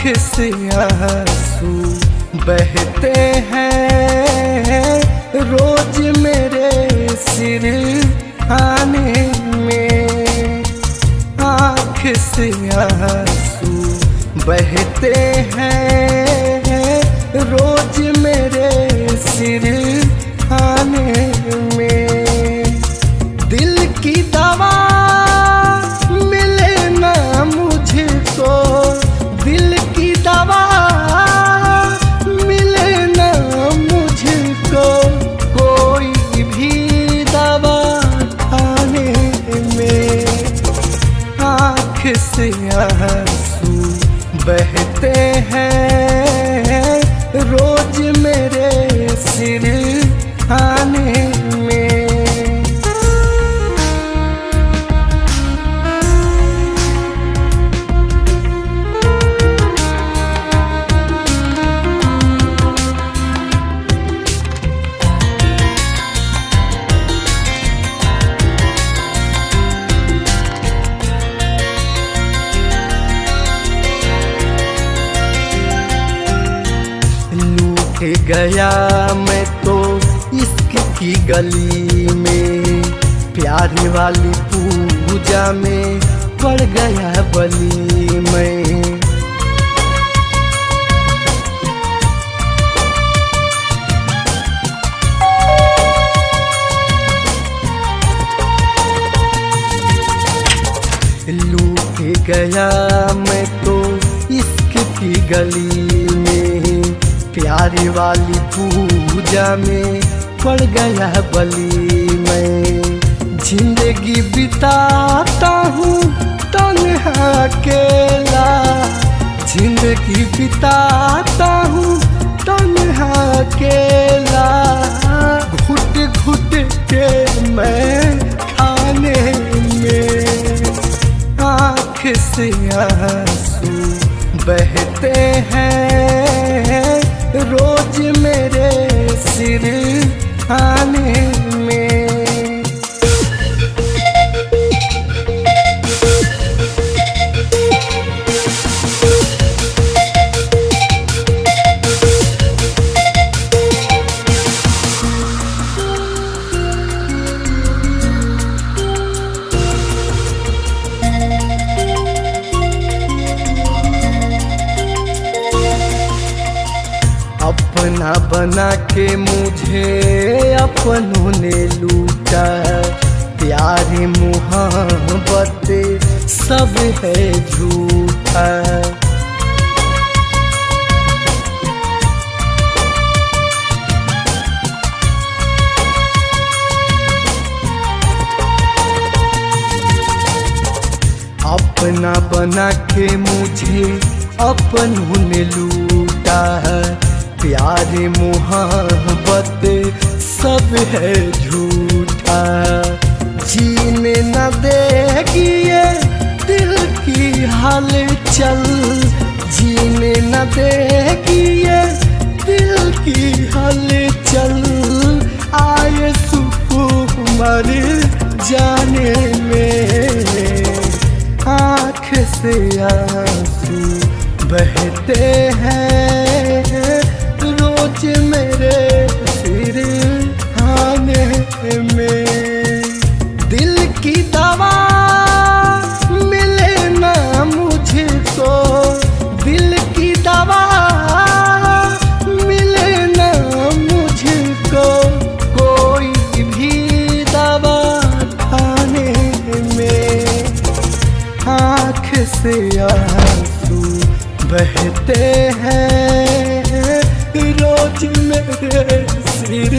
से आंसू बहते हैं रोज मेरे सिरहाने में। आँख से आंसू बहते हैं रोज मेरे सिरहाने में। दिल की दवा मिले ना मुझको, दिल की दवा मिले ना मुझको, कोई भी दवा खाने में। आँख से आंसू बहते हैं रोज मेरे सिरहाने में। गया मैं तो इश्क की गली में, प्यार वाली पूजा में पड़ गया बली में। लूट गया मैं तो इश्क की गली में, प्यार वाली पूजा में पड़ गया बली में। जिंदगी बिताता हूँ तन्हा अकेला, जिंदगी बिताता हूँ तन्हा अकेला। घुट घुट के मैं खाने में। आँख से आंसू बहते हैं रोज मेरे सिरहाने में। अपना बना के मुझे अपनों ने लूटा, प्यार मोहब्बत सब है झूठा। अपना बना के मुझे अपनों ने लूटा, प्यार मोहब्बत सब है झूठा। जीने न देगी ये दिल की हलचल, जीने न देगी ये दिल की हलचल। आए सुकून मर जाने में। आँख से आंसू बहते हैं रोज मेरे सिरहाने में। दिल की दवा मिले ना मुझको, दिल की दवा मिले ना मुझको, कोई भी दवा खाने में। आँख से आंसू बहते हैं रोज मेरे सिर